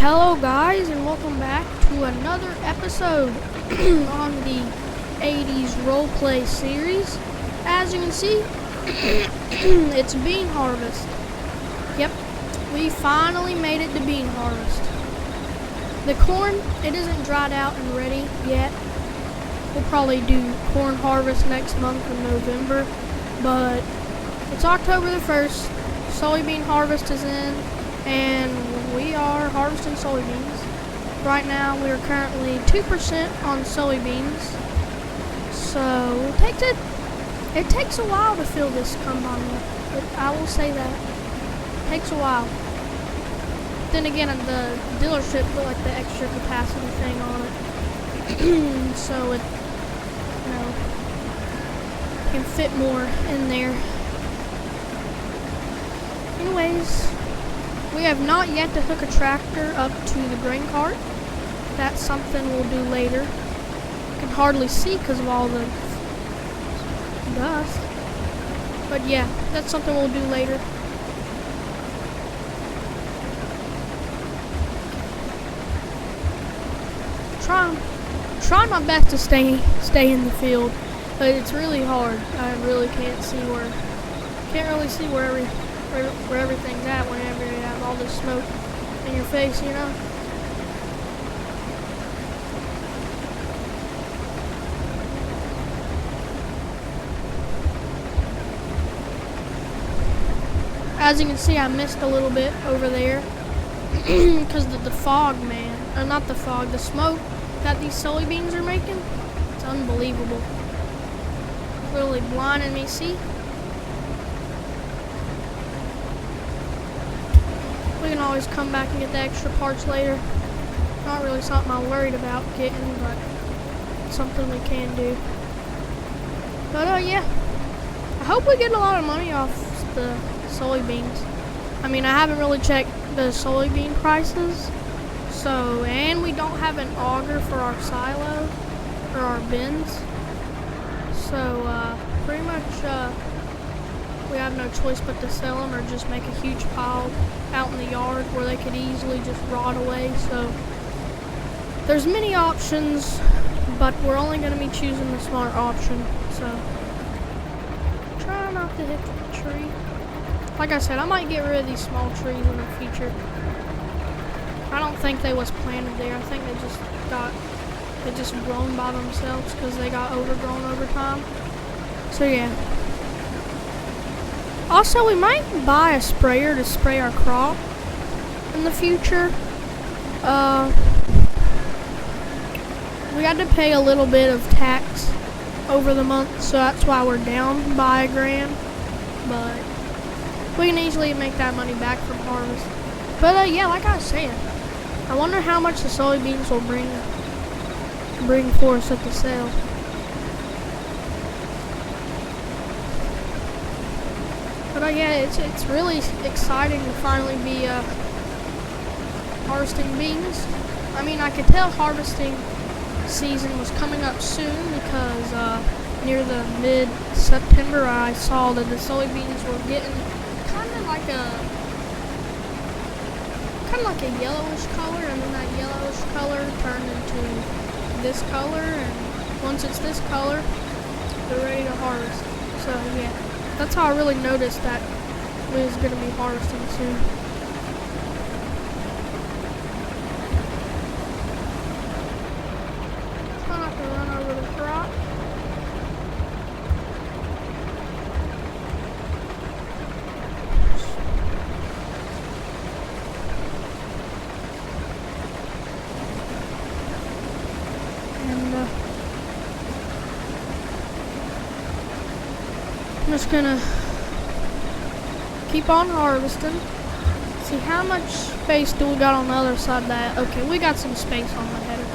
Hello guys, and welcome back to another episode on the 80s roleplay series. As you can see, it's bean harvest. Yep, we finally made it to bean harvest. The corn, it isn't dried out and ready yet. We'll probably do corn harvest next month in November, but it's October the 1st, soybean harvest is in, and we are harvesting soybeans. Right now we are currently 2% on soybeans, so it takes a while to fill this combine up. I will say that. It takes a while. Then again, the dealership put like the extra capacity thing on it, so it, can fit more in there. Anyways, we have not yet to hook a tractor up to the grain cart. That's something we'll do later. You can hardly see because of all the dust. But yeah, that's something we'll do later. Trying my best to stay in the field, but it's really hard. I really can't really see where everything's at whenever you have all this smoke in your face, As you can see, I missed a little bit over there because the fog, man. Not the fog, the smoke that these soybeans are making. It's unbelievable. Literally blinding me. See? We can always come back and get the extra parts later. Not really something I'm worried about getting, but something we can do. But yeah, I hope we get a lot of money off the soybeans. I mean, I haven't really checked the soybean prices. So, and we don't have an auger for our silo or our bins. So, pretty much, we have no choice but to sell them or just make a huge pile out in the yard where they could easily just rot away. So there's many options, but we're only going to be choosing the smart option. So try not to hit the tree. Like I said, I might get rid of these small trees in the future. I don't think they was planted there. I think they just grown by themselves because they got overgrown over time. So yeah. Also, we might buy a sprayer to spray our crop in the future. We had to pay a little bit of tax over the month, so that's why we're down by $1,000. But we can easily make that money back from harvest. But yeah, like I was saying, I wonder how much the soybeans will bring for us at the sale. But yeah, it's really exciting to finally be harvesting beans. I mean, I could tell harvesting season was coming up soon because near the mid-September I saw that the soybeans were getting kind of like a yellowish color, and then that yellowish color turned into this color, and once it's this color, they're ready to harvest. So yeah. That's how I really noticed that we was going to be harvesting soon. Try not to run over the crop. And I'm just gonna keep on harvesting. See how much space do we got on the other side of that? Okay, we got some space on the header.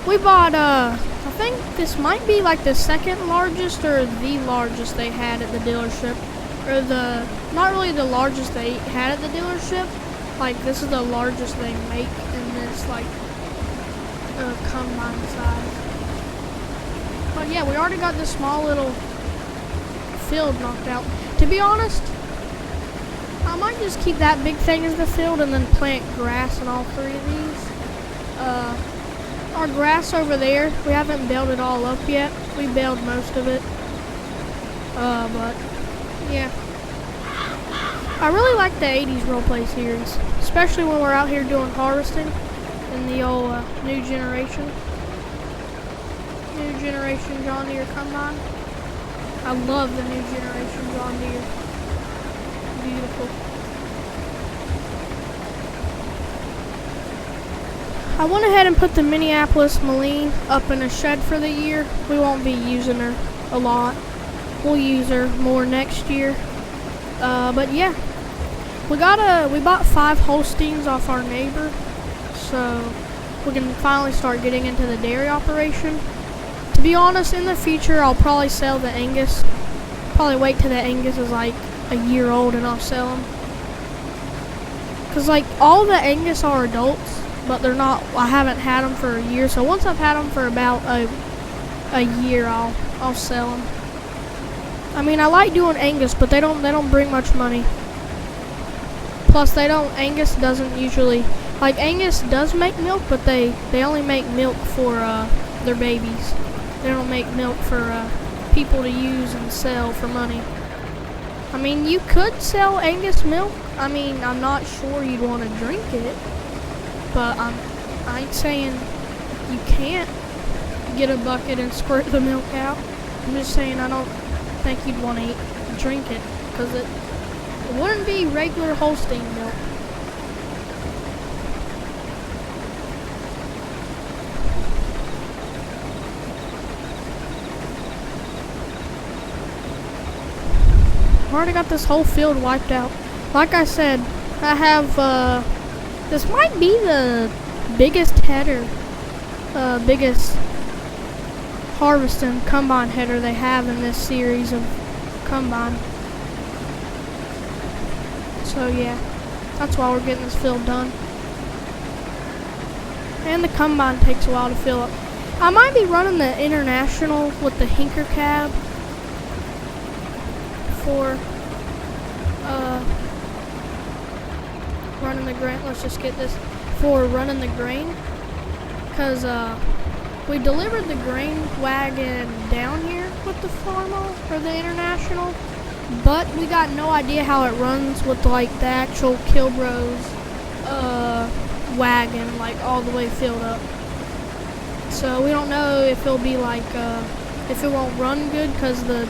We bought I think this might be like the second largest or the largest they had at the dealership. Or not really the largest they had at the dealership. Like, this is the largest they make in this like combine size. But yeah, we already got this small little field knocked out. To be honest, I might just keep that big thing as the field and then plant grass in all 3 of these. Our grass over there, we haven't baled it all up yet. We baled most of it. But yeah. I really like the 80s roleplay series, especially when we're out here doing harvesting in the old new generation John Deere combine. I love the new generation John Deere. Beautiful. I went ahead and put the Minneapolis Moline up in a shed for the year. We won't be using her a lot. We'll use her more next year. But yeah, we bought 5 Holsteins off our neighbor, so we can finally start getting into the dairy operation. To be honest, in the future, I'll probably sell the Angus. Probably wait till the Angus is like a year old and I'll sell them. Cause like all the Angus are adults, but they're not. I haven't had them for a year, so once I've had them for about a year, I'll sell them. I mean, I like doing Angus, but they don't bring much money. Plus, Angus doesn't usually, like Angus does make milk, but they only make milk for their babies. They don't make milk for people to use and sell for money. I mean, you could sell Angus milk. I mean, I'm not sure you'd want to drink it, but I ain't saying you can't get a bucket and squirt the milk out. I'm just saying I don't think you'd want to drink it, because it wouldn't be regular Holstein milk. I've already got this whole field wiped out. Like I said, I have, this might be the biggest header, biggest harvesting combine header they have in this series of combine. So yeah, that's why we're getting this field done. And the combine takes a while to fill up. I might be running the International with the hinker cab for running the grain. Let's just get this for running the grain, because we delivered the grain wagon down here with the Farmo for the International, but we got no idea how it runs with like the actual Kilbro's wagon, like all the way filled up. So we don't know if it'll be like if it won't run good because the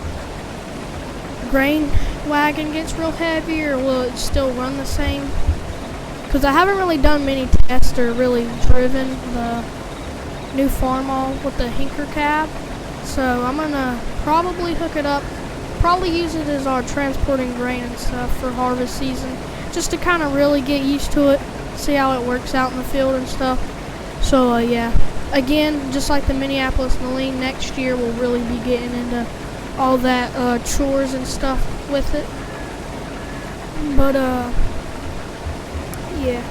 grain wagon gets real heavy, or will it still run the same? Because I haven't really done many tests or really driven the new Farmall with the hinker cab, so I'm gonna probably hook it up, probably use it as our transporting grain and stuff for harvest season, just to kind of really get used to it, see how it works out in the field and stuff. So yeah, again, just like the Minneapolis Moline, next year we'll really be getting into all that chores and stuff with it. But yeah.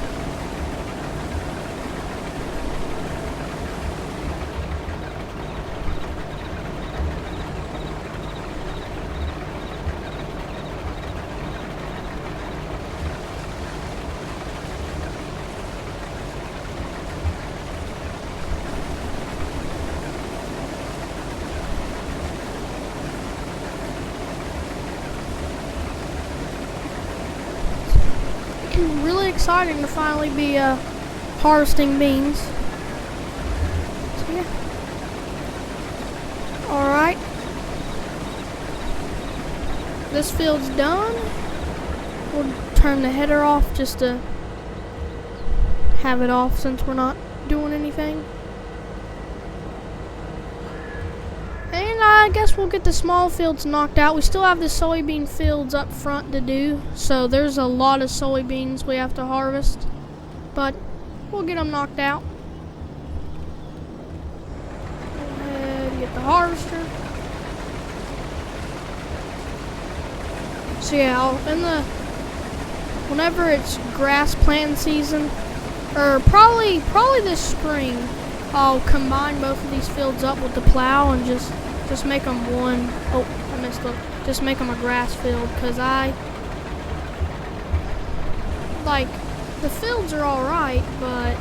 Really exciting to finally be harvesting beans. So yeah. Alright. This field's done. We'll turn the header off just to have it off since we're not doing anything. And I guess we'll get the small fields knocked out. We still have the soybean fields up front to do, so there's a lot of soybeans we have to harvest, but we'll get them knocked out. Go ahead and get the harvester. So yeah, whenever it's grass planting season, or probably this spring, I'll combine both of these fields up with the plow and just make them one. Oh, I messed up. Just make them a grass field, because like, the fields are alright, but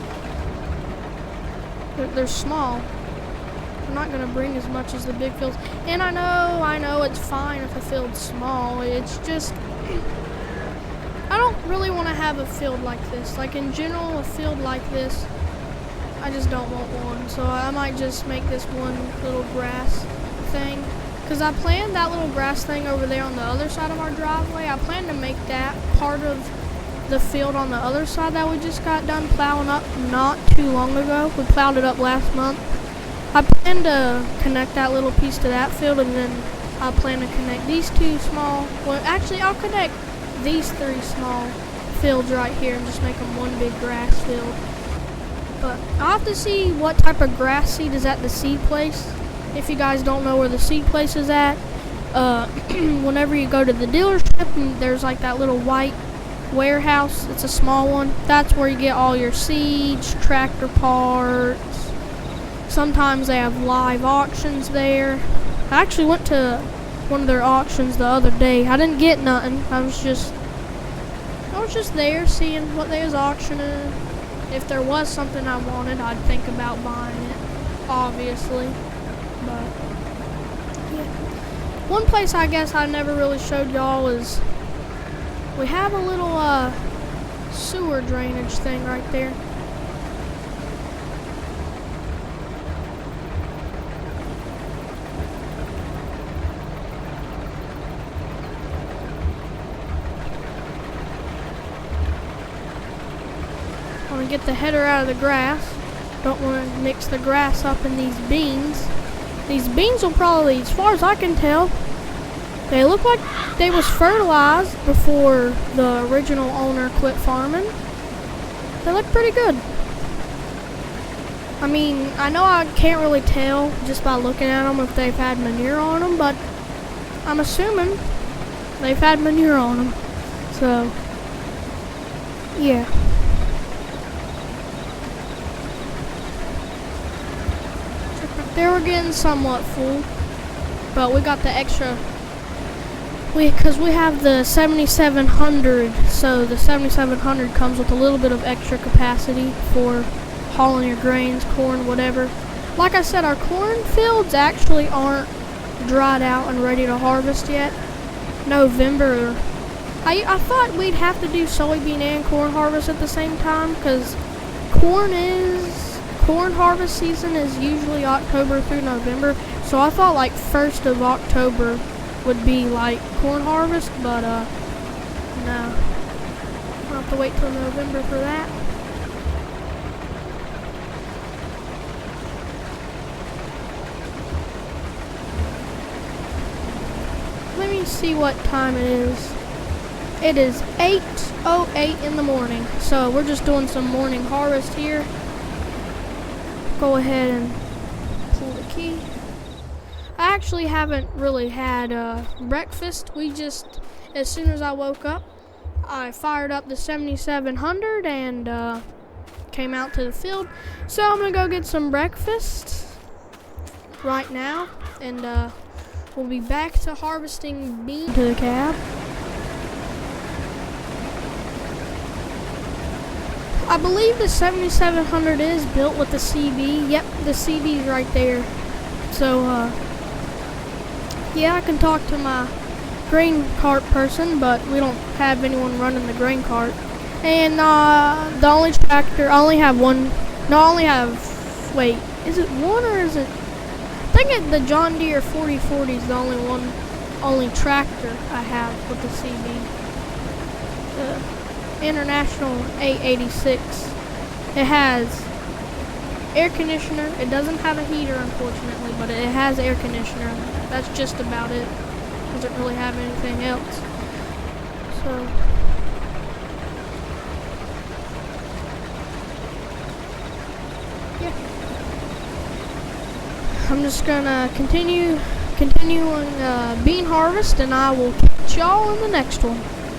they're small. I'm not gonna bring as much as the big fields. And I know it's fine if a field's small. It's just, I don't really want to have a field like this. Like in general, a field like this, I just don't want one. So I might just make this one little grass thing. Because I planned that little grass thing over there on the other side of our driveway. I plan to make that part of the field on the other side that we just got done plowing up not too long ago. We plowed it up last month. I plan to connect that little piece to that field, and then I plan to connect these two small, well actually I'll connect these three small fields right here and just make them one big grass field. But I'll have to see what type of grass seed is at the seed place. If you guys don't know where the seed place is at, whenever you go to the dealership, and there's like that little white warehouse, it's a small one, that's where you get all your seeds, tractor parts. Sometimes they have live auctions there. I actually went to one of their auctions the other day. I didn't get nothing. I was just there seeing what they was auctioning. If there was something I wanted, I'd think about buying it, obviously. But yeah. One place I guess I never really showed y'all is we have a little sewer drainage thing right there. I want to get the header out of the grass. Don't want to mix the grass up in these beans. These beans will probably, as far as I can tell, they look like they was fertilized before the original owner quit farming. They look pretty good. I mean, I know I can't really tell just by looking at them if they've had manure on them, but I'm assuming they've had manure on them. So, yeah. They were getting somewhat full, but we got the extra, because we have the 7700, so the 7700 comes with a little bit of extra capacity for hauling your grains, corn, whatever. Like I said, our corn fields actually aren't dried out and ready to harvest yet. November, I thought we'd have to do soybean and corn harvest at the same time, because corn harvest season is usually October through November, so I thought like 1st of October would be like corn harvest, but no. I'll have to wait till November for that. Let me see what time it is. It is 8:08 in the morning, so we're just doing some morning harvest here. Go ahead and pull the key. I actually haven't really had breakfast. We just, as soon as I woke up, I fired up the 7700 and came out to the field. So I'm gonna go get some breakfast right now, and we'll be back to harvesting beans to the cab. I believe the 7700 is built with the CB. Yep, the CB's right there. So, yeah, I can talk to my grain cart person, but we don't have anyone running the grain cart. And the only tractor, I only have one. No, I only have, wait, is it one or is it? I think the John Deere 4040 is the only tractor I have with the CB. International 886. It has air conditioner. It doesn't have a heater, unfortunately, but it has air conditioner. That's just about it. Doesn't really have anything else. So yeah, I'm just gonna continue bean harvest, and I will catch y'all in the next one.